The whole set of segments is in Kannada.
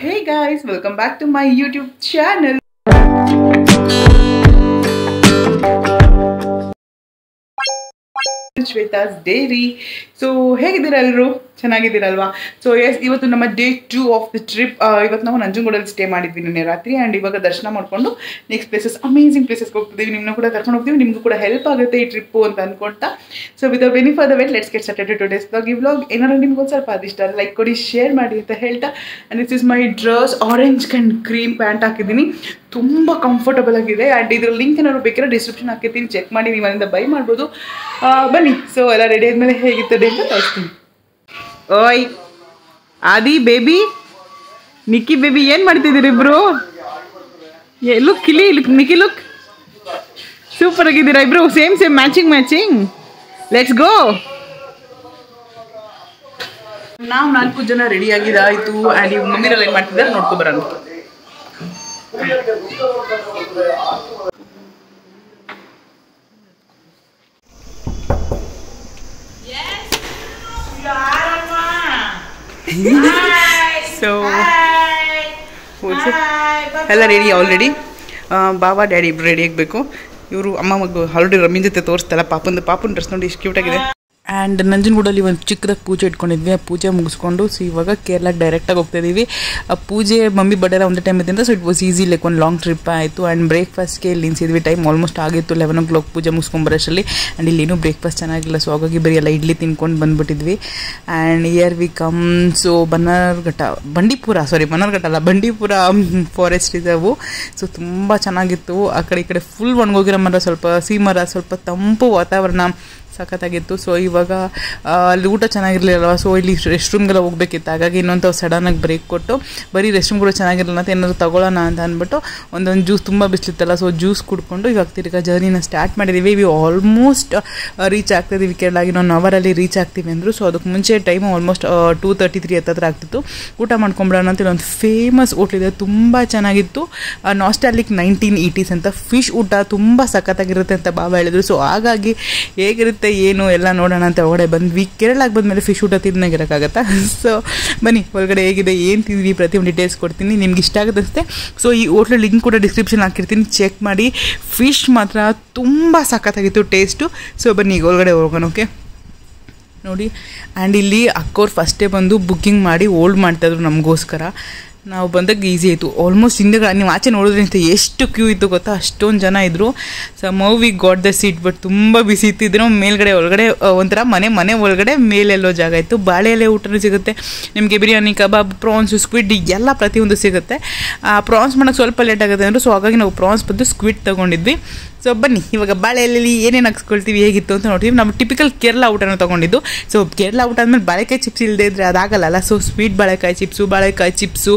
hey guys, welcome back to my YouTube channel. Shweta's Dairy. So ಹೇಗಿದ್ದೀರಾ ಎಲ್ಲರೂ ಚೆನ್ನಾಗಿದ್ದೀರಲ್ವಾ? ಸೊ ಎಸ್, ಇವತ್ತು ನಮ್ಮ ಡೇ 2 ಆಫ್ ದ ಟ್ರಿಪ್. ಇವತ್ತು ನಾವು ನಂಜನಗೂಡಲ್ಲಿ ಸ್ಟೇ ಮಾಡಿದ್ವಿ ನಿನ್ನೆ ರಾತ್ರಿ. ಆ್ಯಂಡ್ ಇವಾಗ ದರ್ಶನ ಮಾಡಿಕೊಂಡು ನೆಕ್ಸ್ಟ್ ಪ್ಲೇಸಸ್, ಅಮೇಜಿಂಗ್ ಪ್ಲೇಸಸ್ಗೆ ಹೋಗ್ತಿದ್ದೀವಿ. ನಿಮ್ಮನ್ನ ಕೂಡ ಕರ್ಕೊಂಡು ಹೋಗ್ತೀವಿ, ನಿಮಗೂ ಕೂಡ ಹೆಲ್ಪ್ ಆಗುತ್ತೆ ಈ ಟ್ರಿಪ್ಪು ಅಂತ ಅಂದ್ಕೊಳ್ತಾ. So without any further wait, let's get started today's vlog. ಈ ವ್ಲಾಗ್ ಏನಾದ್ರು ನಿಮ್ಗೆ ಒಂದು ಸ್ವಲ್ಪ ಅದಿಷ್ಟ ಲೈಕ್ ಕೊಡಿ, ಶೇರ್ ಮಾಡಿ ಅಂತ ಹೇಳ್ತಾ. And this is my dress, orange and cream pant ಹಾಕಿದ್ದೀನಿ. ತುಂಬ ಕಂಫರ್ಟಬಲ್ ಆಗಿದೆ. ಆ್ಯಂಡ್ ಇದ್ರ ಲಿಂಕ್ ಏನಾದ್ರು ಬೇಕಾದ್ರೆ ಡಿಸ್ಕ್ರಿಪ್ಷನ್ ಹಾಕಿರ್ತೀನಿ, ಚೆಕ್ ಮಾಡಿ ನೀವು ಅಲ್ಲಿಂದ ಬೈ ಮಾಡ್ಬೋದು. ಬನ್ನಿ. ಸೊ ಎಲ್ಲ ರೆಡಿ ಆದಮೇಲೆ ಹೇಗಿರ್ತದೆ ಅಂತ ತೋರಿಸ್ತೀನಿ. ಓಯ್ ಆದಿ ಬೇಬಿ, ನಿಕ್ಕಿ ಬೇಬಿ, ಏನು ಮಾಡ್ತಿದ್ದೀರಿ ಇಬ್ರು? ಲುಕ್ ಕಿಲಿ, ಲುಕ್ ನಿಕ್ಕಿ, ಲುಕ್ ಸೂಪರ್ ಆಗಿದ್ದೀರಾ ಇಬ್ರು. Same matching. Let's go. ನಾವು 4 ಜನ ರೆಡಿ ಆಗಿದ್ದಾಯಿತು. ಆ್ಯಂಡ್ ಇವ್ ಮಮ್ಮಿರೆಲ್ಲ ಏನು ಮಾಡ್ತಿದ್ದಾರೆ ನೋಡ್ಕೊ ಬರೋಣ. ಸೊ ಎಲ್ಲ ರೆಡಿ ಆಲ್ರೆಡಿ. ಬಾಬಾ ಡ್ಯಾಡಿ ಇಬ್ರು ರೆಡಿ ಆಗಬೇಕು. ಇವರು ಅಮ್ಮ ಮಗು ಆಲ್ರೆಡಿ ರಮ್ಮಿನ ಜೊತೆ ತೋರಿಸ್ತಲ್ಲ ಪಾಪನ ಡ್ರೆಸ್ ನೋಡಿ ಎಷ್ಟು ಕ್ಯೂಟಾಗಿದೆ. ಆ್ಯಂಡ್ ನಂಜನಗೂಡಲ್ಲಿ ಒಂದು ಚಿಕ್ಕದಾಗಿ ಪೂಜೆ ಇಟ್ಕೊಂಡಿದ್ವಿ. ಆ ಪೂಜೆ ಮುಗಿಸ್ಕೊಂಡು ಸೊ ಇವಾಗ ಕೇರಳಕ್ಕೆ ಡೈರೆಕ್ಟಾಗಿ ಹೋಗ್ತಾಯಿದ್ದೀವಿ. ಆ ಪೂಜೆ ಮಮ್ಮಿ ಬಡ್ಡೆಲ್ಲ ಒಂದೇ ಟೈಮ್ ಇದ್ದಿಂದ, so it was easy, like ಒಂದು ಲಾಂಗ್ ಟ್ರಿಪ್ ಆಯಿತು. ಆ್ಯಂಡ್ ಬ್ರೇಕ್ಫಾಸ್ಟ್ಗೆ ಇಲ್ಲಿ ನಿಲ್ಸಿದ್ವಿ. ಟೈಮ್ ಆಲ್ಮೋಸ್ಟ್ ಆಗಿತ್ತು 11 o'clock ಪೂಜೆ ಮುಗಿಸ್ಕೊಂಬರೋಷ್ಟರಲ್ಲಿ. ಆ್ಯಂಡ್ ಇಲ್ಲೇನೂ ಬ್ರೇಕ್ಫಾಸ್ಟ್ ಚೆನ್ನಾಗಿಲ್ಲ, ಸೊ ಹಾಗಾಗಿ ಬರೀ ಎಲ್ಲ ಇಡ್ಲಿ ತಿನ್ಕೊಂಡು ಬಂದುಬಿಟ್ಟಿದ್ವಿ. And here we come. So Bandipur forest ಇದ್ದಾವು. ಸೊ ತುಂಬ ಚೆನ್ನಾಗಿತ್ತು. ಆ ಕಡೆ ಈ ಕಡೆ ಫುಲ್ ಒಣಗೋಗಿರೋ ಮರ, ಸ್ವಲ್ಪ ಮರ, ಸ್ವಲ್ಪ ತಂಪು ವಾತಾವರಣ, ಸಖತ್ತಾಗಿತ್ತು. ಸೊ ಇವಾಗ ಅಲ್ಲಿ ಊಟ ಚೆನ್ನಾಗಿರಲಿಲ್ಲ, ಸೊ ಇಲ್ಲಿ ರೆಸ್ಟ್ ರೂಮ್ಗೆಲ್ಲ ಹೋಗ್ಬೇಕಿತ್ತು. ಹಾಗಾಗಿ ಇನ್ನೊಂದು ಸಡನ್ನಾಗಿ ಬ್ರೇಕ್ ಕೊಟ್ಟು, ಬರೀ ರೆಸ್ಟ್ ರೂಮ್ ಕೂಡ ಚೆನ್ನಾಗಿರಲಿಲ್ಲ ಅಂತ ಏನಾದರೂ ತಗೊಳ್ಳೋಣ ಅಂತ ಅಂದ್ಬಿಟ್ಟು ಒಂದೊಂದು ಜ್ಯೂಸ್, ತುಂಬ ಬಿಸಿಲಿತ್ತಲ್ಲ, ಸೊ ಜ್ಯೂಸ್ ಕುಡ್ಕೊಂಡು ಇವಾಗ ತಿರ್ಗಾ ಜರ್ನಿನ ಸ್ಟಾರ್ಟ್ ಮಾಡಿದ್ದೀವಿ. ವಿ ಆಲ್ಮೋಸ್ಟ್ ರೀಚ್ ಆಗ್ತಾಯಿದ್ದೀವಿ ಕೇರಳಾಗಿ. ಇನ್ನೊಂದು ಅವರಲ್ಲಿ ರೀಚ್ ಆಗ್ತೀವಿ ಅಂದರು. ಸೊ ಅದಕ್ಕೆ ಮುಂಚೆ ಟೈಮು ಆಲ್ಮೋಸ್ಟ್ 2:33 ಹತ್ತಿರ ಆಗ್ತಿತ್ತು. ಊಟ ಮಾಡ್ಕೊಂಬಿಡೋಣ ಅಂತ ಇಲ್ಲೊಂದು ಫೇಮಸ್ ಹೋಟ್ಲಿದೆ, ತುಂಬ ಚೆನ್ನಾಗಿತ್ತು. ನಾಸ್ಟಾಲಿಕ್ 1980s ಅಂತ ಫಿಶ್ ಊಟ ತುಂಬ ಸಖತ್ತಾಗಿರುತ್ತೆ ಅಂತ ಬಾಬಾ ಹೇಳಿದ್ರು. ಸೊ ಹಾಗಾಗಿ ಹೇಗಿರುತ್ತೆ ಏನು ಎಲ್ಲ ನೋಡೋಣ ಅಂತ ಒಳಗಡೆ ಬಂದ್ವಿ. ಕೇರಳಕ್ಕೆ ಬಂದಮೇಲೆ ಫಿಶ್ ಊಟ ತಿನ್ನೋಗಿರೋಕ್ಕಾಗತ್ತಾ? ಸೊ ಬನ್ನಿ, ಒಳಗಡೆ ಹೇಗಿದೆ, ಏನು ತಿಂದ್ವಿ, ಪ್ರತಿಯೊಂದು ಡೀಟೇಲ್ಸ್ ಕೊಡ್ತೀನಿ, ನಿಮ್ಗೆ ಇಷ್ಟ ಆಗುತ್ತೆ ಅನಿಸುತ್ತೆ. ಸೊ ಈ ಹೋಟ್ಲ್ ಲಿಂಕ್ ಕೂಡ ಡಿಸ್ಕ್ರಿಪ್ಷನ್ ಹಾಕಿರ್ತೀನಿ, ಚೆಕ್ ಮಾಡಿ. ಫಿಶ್ ಮಾತ್ರ ತುಂಬ ಸಖತ್ತಾಗಿತ್ತು ಟೇಸ್ಟು. ಸೊ ಬನ್ನಿ ಈಗ ಒಳಗಡೆ ಹೋಗೋಣ. ಓಕೆ ನೋಡಿ. ಆ್ಯಂಡ್ ಇಲ್ಲಿ ಅಕ್ಕೋರು ಫಸ್ಟೇ ಬಂದು ಬುಕ್ಕಿಂಗ್ ಮಾಡಿ ಹೋಲ್ಡ್ ಮಾಡ್ತಾಯಿದ್ರು ನಮಗೋಸ್ಕರ. ನಾವು ಬಂದಾಗ ಈಸಿ ಆಯಿತು. ಆಲ್ಮೋಸ್ಟ್ ಹಿಂದೆ ನೀವು ಆಚೆ ನೋಡಿದ್ರೆ ಎಷ್ಟು ಕ್ಯೂ ಇತ್ತು ಗೊತ್ತಾ, ಅಷ್ಟೊಂದು ಜನ ಇದ್ದರು. So we got the seat, but ತುಂಬ ಬಿಸಿ ಇತ್ತಿದ್ರು. ಮೇಲ್ಗಡೆ ಒಳಗಡೆ ಒಂಥರ ಮನೆ ಒಳಗಡೆ ಮೇಲೆಲ್ಲೋ ಜಾಗ ಇತ್ತು. ಬಾಳೆ ಎಲೆ ಊಟನೂ ಸಿಗುತ್ತೆ ನಿಮಗೆ, ಬಿರಿಯಾನಿ, ಕಬಾಬ್, ಪ್ರಾನ್ಸು, ಸ್ಕ್ವಿಡ್ ಎಲ್ಲ ಪ್ರತಿಯೊಂದು ಸಿಗುತ್ತೆ. ಪ್ರಾನ್ಸ್ ಮಾಡೋಕ್ಕೆ ಸ್ವಲ್ಪ ಲೇಟ್ ಆಗುತ್ತೆ ಅಂದರು. ಸೊ ಹಾಗಾಗಿ ನಾವು ಪ್ರಾನ್ಸ್ ಬಂದು ಸ್ಕ್ವಿಡ್ ತೊಗೊಂಡಿದ್ವಿ. ಸೊ ಬನ್ನಿ ಇವಾಗ ಬಾಳೆ ಎಲೆಯಲ್ಲಿ ಏನೇನು ಹಾಕ್ಸ್ಕೊಳ್ತೀವಿ, ಹೇಗಿತ್ತು ಅಂತ ನೋಡ್ತೀವಿ. ನಾವು ಟಿಪಿಕಲ್ ಕೇರಳ ಊಟನ ತೊಗೊಂಡಿದ್ದು. ಸೊ ಕೇರಳ ಊಟ ಆದಮೇಲೆ ಬಾಳೆಕಾಯಿ ಚಿಪ್ಸ್ ಇಲ್ಲದೆ ಇದ್ದರೆ ಅದಾಗಲ್ಲ. ಸೊ ಸ್ವೀಟ್ ಬಾಳೆಕಾಯಿ ಚಿಪ್ಸು,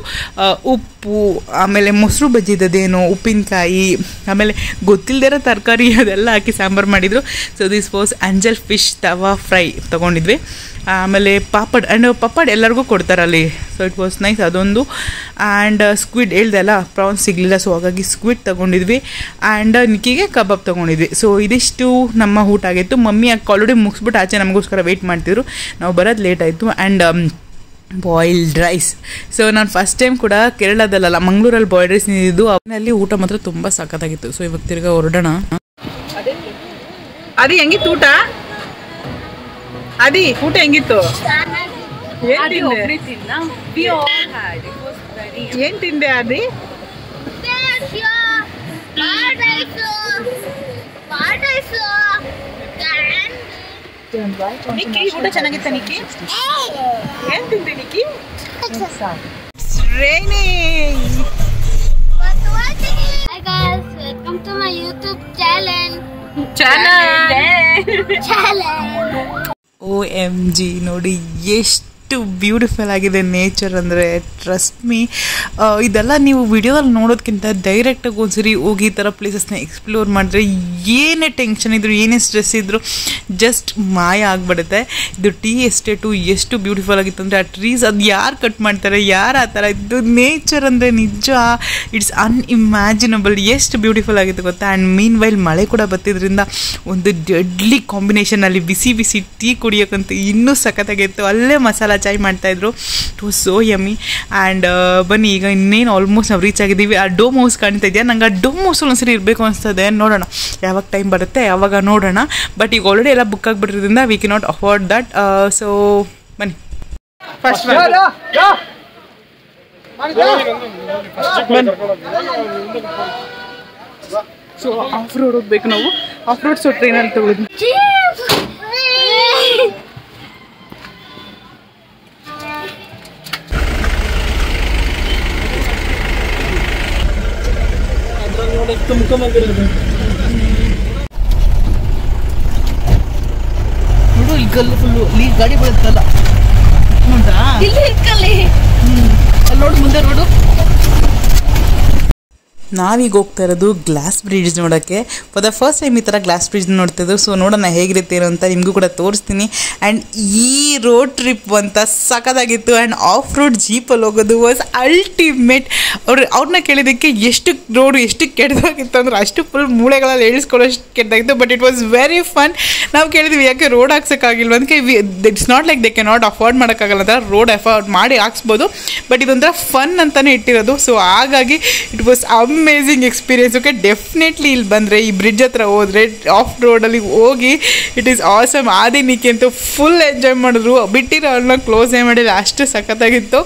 ಉಪ್ಪು, ಆಮೇಲೆ ಮೊಸರು ಬಜ್ಜಿದೇನೋ, ಉಪ್ಪಿನಕಾಯಿ, ಆಮೇಲೆ ಗೊತ್ತಿಲ್ಲದೇ ಇರೋ ತರಕಾರಿ ಅದೆಲ್ಲ ಹಾಕಿ ಸಾಂಬಾರು ಮಾಡಿದರು. So this was angel fish tawa fry ತೊಗೊಂಡಿದ್ವಿ. ಆಮೇಲೆ ಪಾಪಡ್ ಎಲ್ಲರಿಗೂ ಕೊಡ್ತಾರೆ ಅಲ್ಲಿ. ಸೊ ಇಟ್ ವಾಸ್ ನೈಸ್ ಅದೊಂದು. ಆ್ಯಂಡ್ ಸ್ಕ್ವಿಡ್ ಹೇಳ್ದೆ ಅಲ್ಲ, ಪ್ರಾನ್ಸ್ ಸಿಗಲಿಲ್ಲ, ಸೊ ಹಾಗಾಗಿ ಸ್ಕ್ವಿಡ್ ತೊಗೊಂಡಿದ್ವಿ. ಆ್ಯಂಡ್ ನಿಕ್ಕಿಗೆ ಕಬಾಬ್ ತೊಗೊಂಡಿದ್ವಿ. ಸೊ ಇದಿಷ್ಟು ನಮ್ಮ ಊಟ ಆಗಿತ್ತು. ಮಮ್ಮಿ ಆಲ್ರೆಡಿ ಮುಗಿಸ್ಬಿಟ್ಟು ಆಚೆ ನಮಗೋಸ್ಕರ ವೆಯ್ಟ್ ಮಾಡ್ತಿದ್ರು. ನಾವು ಬರೋದು ಲೇಟ್ ಆಯಿತು. And boiled rice. ಸೊ ನಾನು ಫಸ್ಟ್ ಟೈಮ್ ಕೂಡ ಕೇರಳದಲ್ಲ, ಮಂಗಳೂರಲ್ಲಿ ಬಾಯ್ಲ್ಡ್ ರೈಸ್ ನಿಂತಿದ್ದು. ಅಲ್ಲಿ ಊಟ ಮಾತ್ರ ತುಂಬ ಸಖತ್ತಾಗಿತ್ತು. ಸೊ ಇವಾಗ ತಿರ್ಗಾ ಹೊರಡೋಣ. ಅದೇ ಹೆಂಗಿತ್ತು ಊಟ? ಊಟ ಹೆಂಗಿತ್ತು? ಏನ್ ತಿಂದೆ ಅದಿ? ನಿಕ್ಕಿ ಊಟ ಚೆನ್ನಾಗಿತ್ತ? ನಿಕ್ಕಿ ಏನ್ ತಿಂದೆ? ನಿಕ್ಕಿ Hi guys, welcome to my YouTube channel. OMG ನೋಡಿ ಎಷ್ಟು ಬ್ಯೂಟಿಫುಲ್ ಆಗಿದೆ ನೇಚರ್ ಅಂದರೆ, ಟ್ರಸ್ಟ್ ಮೀ. ಇದೆಲ್ಲ ನೀವು ವಿಡಿಯೋದಲ್ಲಿ ನೋಡೋದಕ್ಕಿಂತ ಡೈರೆಕ್ಟಾಗಿ ಒಂದ್ಸರಿ ಹೋಗಿ ಈ ಥರ ಪ್ಲೇಸಸ್ನ ಎಕ್ಸ್ಪ್ಲೋರ್ ಮಾಡಿದ್ರೆ ಏನೇ ಟೆನ್ಷನ್ ಇದ್ದರೂ, ಏನೇ ಸ್ಟ್ರೆಸ್ ಇದ್ದರೂ ಜಸ್ಟ್ ಮಾಯ ಆಗಿಬಿಡುತ್ತೆ. ಇದು ಟೀ ಎಸ್ಟೇಟು ಎಷ್ಟು ಬ್ಯೂಟಿಫುಲ್ ಆಗಿತ್ತು ಅಂದರೆ, ಆ ಟ್ರೀಸ್ ಅದು ಯಾರು ಕಟ್ ಮಾಡ್ತಾರೆ, ಯಾರು ಆ ಥರ ಇದು ನೇಚರ್ ಅಂದರೆ ನಿಜ ಇಟ್ಸ್ ಅನ್ಇಮ್ಯಾಜಿನಬಲ್. ಎಷ್ಟು ಬ್ಯೂಟಿಫುಲ್ ಆಗಿತ್ತು ಗೊತ್ತಾ. ಆ್ಯಂಡ್ ಮೀನ್ ವೈಲ್ ಮಳೆ ಕೂಡ ಬರ್ತಿದ್ರಿಂದ ಒಂದು ಡೆಡ್ಲಿ ಕಾಂಬಿನೇಷನಲ್ಲಿ ಬಿಸಿ ಬಿಸಿ ಟೀ ಕುಡಿಯೋಕ್ಕಂತೂ ಇನ್ನೂ ಸಖತ್ತಾಗಿತ್ತು. ಅಲ್ಲೇ ಮಸಾಲ ಚಾಯ್ ಮಾಡ್ತಾಯಿದ್ರು. It was so yummy. And ಬನ್ನಿ ಈಗ ಇನ್ನೇನು ಆಲ್ಮೋಸ್ಟ್ ನಾವು ರೀಚ್ ಆಗಿದ್ದೀವಿ. ಆ ಡೋಮ್ ಹೌಸ್ ಕಾಣ್ತಾ ಇದೆಯಾ, ನಂಗೆ ಆ ಡೋಮ್ ಹೌಸಲ್ಲಿ ಒಂದ್ಸರಿ ಇರಬೇಕು ಅನಿಸ್ತದೆ. ನೋಡೋಣ ಯಾವಾಗ ಟೈಮ್ ಬರುತ್ತೆ ಯಾವಾಗ ನೋಡೋಣ. ಬಟ್ ಈಗ ಆಲ್ರೆಡಿ ಎಲ್ಲ ಬುಕ್ ಆಗಿಬಿಟ್ಟಿರೋದ್ರಿಂದ we can not afford that. So ಬನ್ನಿ ಫಸ್ಟ್ ಸೊ ಆಫ್ ರೋಡ್ ಹೋಗ್ಬೇಕು ನಾವು. ಆಫ್ ರೋಡ್ ಸೊ ಟ್ರೈನಲ್ಲಿ ತಗೊಳಿದ್ವಿ. ನೋಡು ಈ ಕಲ್ಲು ಫುಲ್ಲು ಅಲ್ಲಿ ಗಾಡಿ ಬರುತ್ತಲ್ಲ ನೋಡ್ರಾ, ಅಲ್ಲಿ ನೋಡು ಮುಂದೆ ರೋಡು. ನಾವೀಗ ಹೋಗ್ತಾ ಇರೋದು ಗ್ಲಾಸ್ ಬ್ರಿಡ್ಜ್ ನೋಡೋಕ್ಕೆ. ಫಾರ್ ದ ಫಸ್ಟ್ ಟೈಮ್ ಈ ಥರ ಗ್ಲಾಸ್ ಬ್ರಿಡ್ಜ್ ನೋಡ್ತಿದ್ದು. ಸೊ ನೋಡೋಣ ಹೇಗಿರುತ್ತೆ ಅಂತ ನಿಮಗೂ ಕೂಡ ತೋರಿಸ್ತೀನಿ. ಆ್ಯಂಡ್ ಈ ರೋಡ್ ಟ್ರಿಪ್ ಅಂತ ಸಖತ್ತಾಗಿತ್ತು. ಆ್ಯಂಡ್ ಆಫ್ ರೋಡ್ ಜೀಪಲ್ಲಿ ಹೋಗೋದು ವಾಸ್ ಅಲ್ಟಿಮೇಟ್. ಅವ್ರನ್ನ ಕೇಳಿದ್ದಕ್ಕೆ ಎಷ್ಟು ರೋಡು ಎಷ್ಟು ಕೆಟ್ಟದಾಗಿತ್ತು ಅಂದ್ರೆ ಅಷ್ಟು ಫುಲ್ ಮೂಳೆಗಳಲ್ಲಿ ಎಳಿಸ್ಕೊಳ್ಳೋಷ್ಟು ಕೆಟ್ಟದಾಗಿತ್ತು. But it was very fun. ನಾವು ಕೇಳಿದ್ವಿ ಯಾಕೆ ರೋಡ್ ಹಾಕ್ಸೋಕ್ಕಾಗಿಲ್ವ ಅದಕ್ಕೆ. It's not like they can not afford ಮಾಡೋಕ್ಕಾಗಲ್ಲ ಅಂತ, ರೋಡ್ ಅಫೋರ್ಡ್ ಮಾಡಿ ಹಾಕ್ಸ್ಬೋದು. ಬಟ್ ಇದೊಂಥರ ಫನ್ ಅಂತಲೇ ಇಟ್ಟಿರೋದು. ಸೊ ಹಾಗಾಗಿ it was amazing experience. Okay, definitely ಇಲ್ಲಿ ಬಂದರೆ ಈ ಬ್ರಿಡ್ಜ್ ಹತ್ರ ಹೋದರೆ ಆಫ್ ರೋಡಲ್ಲಿ ಹೋಗಿ ಇಟ್ ಈಸ್ ಆಸಮ್. ಆದಿನಿಕೆ ಅಂತೂ ಫುಲ್ ಎಂಜಾಯ್ ಮಾಡಿದ್ರು. ಬಿಟ್ಟಿರೋ ಅವ್ರನ್ನ ಕ್ಲೋಸೇ ಮಾಡಿಲ್ಲ, ಅಷ್ಟು ಸಖತ್ತಾಗಿತ್ತು.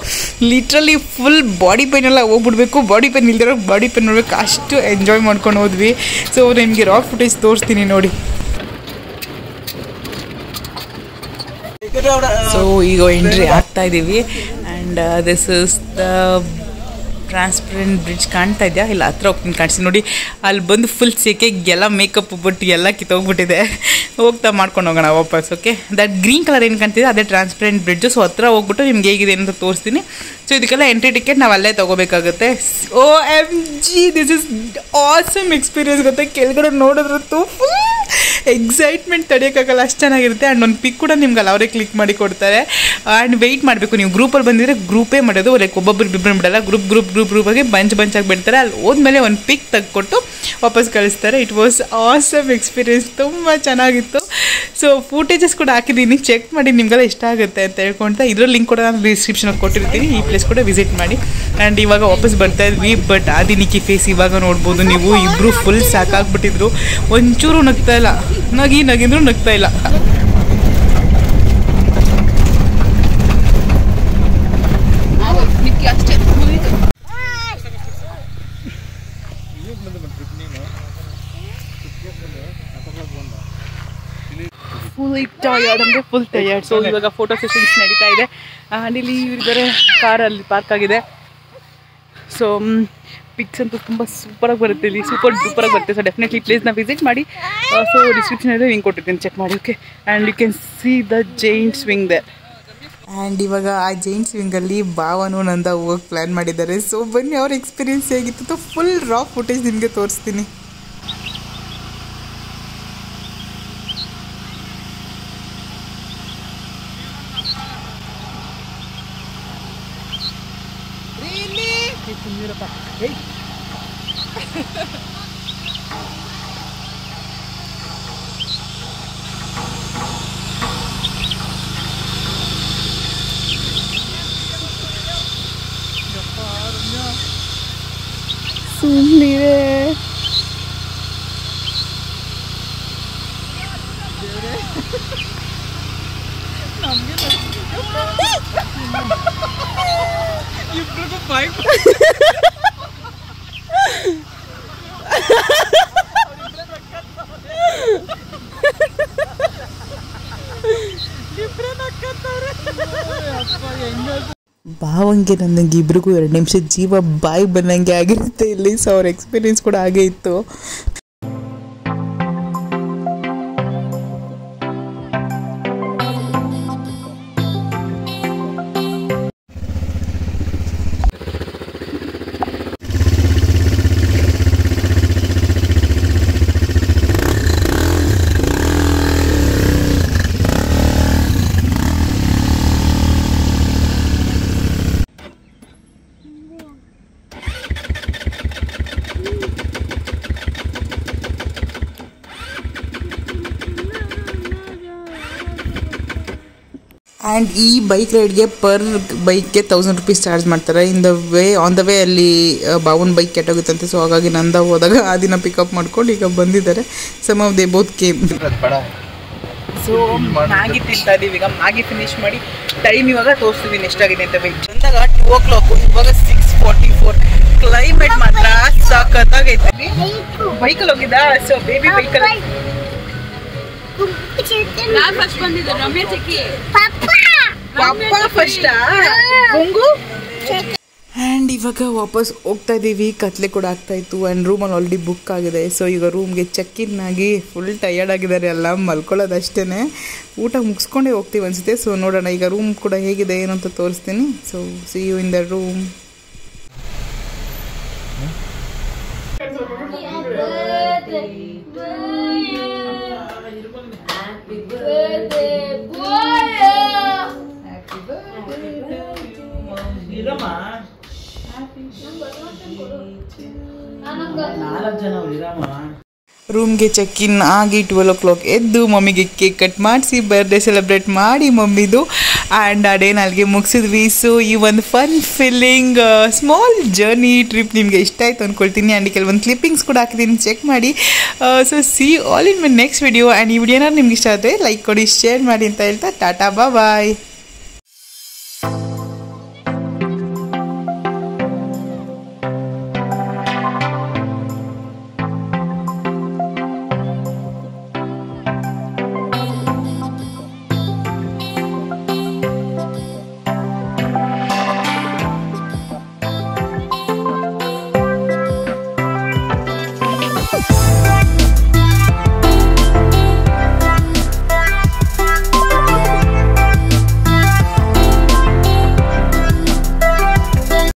ಲಿಟ್ರಲಿ ಫುಲ್ ಬಾಡಿ ಪೇನ್ ಎಲ್ಲ ಹೋಗ್ಬಿಡ್ಬೇಕು, ಬಾಡಿ ಪೇನ್ ಇಲ್ದಿರೋ ಬಾಡಿ ಪೇನ್ ನೋಡ್ಬೇಕು, ಅಷ್ಟು ಎಂಜಾಯ್ ಮಾಡ್ಕೊಂಡು ಹೋದ್ವಿ. ಸೊ ನಿಮಗೆ ರಾ ಫುಟೇಜ್ ತೋರಿಸ್ತೀನಿ ನೋಡಿ. ಸೊ ಈಗ ಎಂಟ್ರಿ ಆಗ್ತಾ ಇದ್ದೀವಿ. And this is the transparent bridge. ಕಾಣ್ತಾ ಇದೆಯಾ? ಇಲ್ಲ, ಹತ್ರ ಹೋಗ್ತೀನಿ ಕಾಣಿಸ್ತೀನಿ ನೋಡಿ. ಅಲ್ಲಿ ಬಂದು ಫುಲ್ ಸೆಕೆಗೆಲ್ಲ ಮೇಕಪ್ ಬಿಟ್ಟು ಎಲ್ಲ ಕಿತ್ತೋಗ್ಬಿಟ್ಟಿದೆ. ಹೋಗ್ತಾ ಮಾಡ್ಕೊಂಡು ಹೋಗೋಣ ವಾಪಸ್. ಓಕೆ, ದಟ್ ಗ್ರೀನ್ ಕಲರ್ ಏನು ಕಾಣ್ತಿದೆ ಅದೇ ಟ್ರಾನ್ಸ್ಪರೆಂಟ್ ಬ್ರಿಡ್ಜು. ಸೊ ಹತ್ರ ಹೋಗ್ಬಿಟ್ಟು ನಿಮ್ಗೆ ಹೇಗಿದೆ ಅಂತ ತೋರಿಸ್ತೀನಿ. ಸೊ ಇದಕ್ಕೆಲ್ಲ ಎಂಟ್ರಿ ಟಿಕೆಟ್ ನಾವು ಅಲ್ಲೇ ತೊಗೋಬೇಕಾಗುತ್ತೆ. OMG, this is awesome experience. ಗೊತ್ತೆ, ಕೆಳಗಡೆ ನೋಡಿದ್ರಂತೂ ಫುಲ್ ಎಕ್ಸೈಟ್ಮೆಂಟ್ ತಡೆಯೋಕ್ಕಾಗಲ್ಲ, ಅಷ್ಟು ಚೆನ್ನಾಗಿರುತ್ತೆ. ಆ್ಯಂಡ್ ಒಂದು ಪಿಕ್ ಕೂಡ ನಿಮ್ಗೆ ಅಲ್ಲಿ ಅವರೇ ಕ್ಲಿಕ್ ಮಾಡಿ ಕೊಡ್ತಾರೆ. ಆ್ಯಂಡ್ ವೆಯ್ಟ್ ಮಾಡಬೇಕು. ನೀವು ಗ್ರೂಪಲ್ಲಿ ಬಂದಿದ್ರೆ ಗ್ರೂಪೇ ಮಾಡೋದು, ಲೈಕ್ ಒಬ್ಬೊಬ್ಬರು ಇಬ್ಬರು ಬಿಡಲ್ಲ, ಗ್ರೂಪಾಗಿ ಬಂಚಾಗಿ ಬಿಡ್ತಾರೆ. ಅಲ್ಲಿ ಹೋದ್ಮೇಲೆ ಒಂದು ಪಿಕ್ ತೆಗೆದುಕೊಟ್ಟು ವಾಪಸ್ ಕಳಿಸ್ತಾರೆ. ಇಟ್ ವಾಸ್ ಆಸಮ್ ಎಕ್ಸ್ಪೀರಿಯನ್ಸ್, ತುಂಬ ಚೆನ್ನಾಗಿತ್ತು. ಸೊ ಫೂಟೇಜಸ್ ಕೂಡ ಹಾಕಿದ್ದೀನಿ, ಚೆಕ್ ಮಾಡಿ ನಿಮಗೆಲ್ಲ ಇಷ್ಟ ಆಗುತ್ತೆ ಅಂತ ಹೇಳ್ಕೊಳ್ತಾ. ಇದ್ರ ಲಿಂಕ್ ಕೂಡ ನಾನು ಡಿಸ್ಕ್ರಿಪ್ಷನಲ್ಲಿ ಕೊಟ್ಟಿರ್ತೀನಿ, ಈ ಪ್ಲೇಸ್ ಕೂಡ ವಿಸಿಟ್ ಮಾಡಿ. ಆ್ಯಂಡ್ ಇವಾಗ ವಾಪಸ್ ಬರ್ತಾ ಇದ್ವಿ. ಬಟ್ ಆದಿನಿಕಿ ಫೇಸ್ ಇವಾಗ ನೋಡ್ಬೋದು ನೀವು. ಇಬ್ಬರು ಫುಲ್ ಸಾಕಾಗ್ಬಿಟ್ಟಿದ್ರು, ಒಂಚೂರು ನಗ್ತಾ ಇಲ್ಲ. ನಗಿದ್ರು ನಗ್ತಾ ಇಲ್ಲ. Full tired. ಸೊ ಇವಾಗ ಫೋಟೋ ಸೆಷನ್ಸ್ ನಡೀತಾ ಇದೆ. ಆ್ಯಂಡ್ ಇಲ್ಲಿ ಇವರಿದ್ದಾರೆ, ಕಾರಲ್ಲಿ ಪಾರ್ಕ್ ಆಗಿದೆ. ಸೊ ಪಿಕ್ಸ್ ಅಂತೂ ತುಂಬ ಸೂಪರಾಗಿ ಬರುತ್ತೆ, ಇಲ್ಲಿ ಸೂಪರ್ ಡೂಪರಾಗಿ ಬರುತ್ತೆ. ಸೊ ಡೆಫಿನೆಟ್ಲಿ ಪ್ಲೇಸ್ನ ವಿಸಿಟ್ ಮಾಡಿ. ಸೊ ಡಿಸ್ಕ್ರಿಪ್ಷನಲ್ಲಿ ಲಿಂಕ್ ಕೊಟ್ಟಿರ್ತೀನಿ, ಚೆಕ್ ಮಾಡಿ. Okay, and you can see the giant swing there. And ಇವಾಗ ಆ ಜೈಂಟ್ ಸ್ವಿಂಗಲ್ಲಿ ಭಾವನು ನಂದ ಹೋಗೋಕೆ ಪ್ಲ್ಯಾನ್ ಮಾಡಿದ್ದಾರೆ. ಸೊ ಬನ್ನಿ ಅವ್ರ ಎಕ್ಸ್ಪೀರಿಯನ್ಸ್ ಹೇಗಿತ್ತು ಫುಲ್ ರಾ ಫುಟೇಜ್ ನಿಮಗೆ ತೋರಿಸ್ತೀನಿ. ಸುಮ್ಮನಿದೆ. ಇಬ್ರಿಗೂ ಬಾಯ್ ಭಾವಂಗೆ ನನಗೆ ಇಬ್ರಿಗೂ 2 ನಿಮಿಷ ಜೀವ ಬಾಯಿ ಬಂದಂಗೆ ಆಗಿರುತ್ತೆ ಇಲ್ಲಿ. ಸೊ ಅವ್ರ ಎಕ್ಸ್ಪೀರಿಯನ್ಸ್ ಕೂಡ ಹಾಗೆ ಇತ್ತು. ಆ್ಯಂಡ್ ಈ ಬೈಕ್ ರೈಡ್ಗೆ ಪರ್ ಬೈಕ್ಗೆ 1000 ರೂಪೀಸ್ ಚಾರ್ಜ್ ಮಾಡ್ತಾರೆ. ಆನ್ ದ ವೇ ಅಲ್ಲಿ ಬಾವನ್ ಬೈಕ್ ಕೆಟ್ಟೋಗುತ್ತಂತೆ. ಸೊ ಹಾಗಾಗಿ ನಂದ ಹೋದಾಗ ಆ ದಿನ ಪಿಕಪ್ ಮಾಡ್ಕೊಂಡು ಈಗ ಬಂದಿದ್ದಾರೆ. Some of they both came. So Maggi ತಿಂತಾ ಇದೀವಿ. ಈಗ ಮ್ಯಾಗಿ ಫಿನಿಶ್ ಮಾಡಿ ಟೈಮ್ ಇವಾಗ ತೋರಿಸ್ತಿದ್ದೀನಿ ಎಷ್ಟಾಗಿದೆ ಅಂತ. ಬಂದಾಗ 2 o'clock, ಇವಾಗ 6:44. ಕ್ಲೈಮೇಟ್ ಮಾತ್ರ ಸಖತ್ತಾಗೈತೆ. ಬೈಕಲ್ಲಿ ಹೋಗಿದ್ದ. ಸೊ ಬೇಬಿ ಬೈಕಲ್ಲಿ ಆ್ಯಂಡ್ ಇವಾಗ ವಾಪಸ್ ಹೋಗ್ತಾ ಇದ್ದೀವಿ. ಕತ್ಲೆ ಕೂಡ ಆಗ್ತಾ ಇತ್ತು ಆ್ಯಂಡ್ ರೂಮಲ್ಲಿ ಆಲ್ರೆಡಿ ಬುಕ್ ಆಗಿದೆ. ಸೊ ಈಗ ರೂಮ್ಗೆ ಚೆಕ್ ಇನ್ ಆಗಿ ಫುಲ್ ಟಯರ್ಡ್ ಆಗಿದ್ದಾರೆ ಎಲ್ಲ. ಮಲ್ಕೊಳ್ಳೋದಷ್ಟೇ. ಊಟ ಮುಗಿಸ್ಕೊಂಡೇ ಹೋಗ್ತೀವಿ ಅನಿಸುತ್ತೆ. ಸೊ ನೋಡೋಣ ಈಗ ರೂಮ್ ಕೂಡ ಹೇಗಿದೆ ಏನು ಅಂತ ತೋರಿಸ್ತೀನಿ. So see you in the room. ರೂಮ್ಗೆ ಚೆಕ್ ಇನ್ ಆಗಿ 12 o'clock ಎದ್ದು ಮಮ್ಮಿಗೆ ಕೇಕ್ ಕಟ್ ಮಾಡಿಸಿ ಬರ್ಡೇ ಸೆಲೆಬ್ರೇಟ್ ಮಾಡಿ ಮಮ್ಮಿದು. ಆ್ಯಂಡ್ ಆ ಡೇ ನಾಲ್ಗೆ ಮುಗಿಸಿದ್ವಿ. ಸೊ ಈ ಒಂದು fun feeling small journey trip ನಿಮಗೆ ಇಷ್ಟ ಆಯಿತು ಅಂದ್ಕೊಳ್ತೀನಿ. ಆ್ಯಂಡ್ ಕೆಲವೊಂದು ಕ್ಲಿಪ್ಪಿಂಗ್ಸ್ ಕೂಡ ಹಾಕಿದ್ದೀನಿ, ಚೆಕ್ ಮಾಡಿ. So C all in my next video. And ಈ ವಿಡಿಯೋನ ನಿಮ್ಗೆ ಇಷ್ಟ ಆದರೆ ಲೈಕ್ ಕೊಡಿ, ಶೇರ್ ಮಾಡಿ ಅಂತ ಹೇಳ್ತಾ ಟಾಟಾ ಬಾಯ್.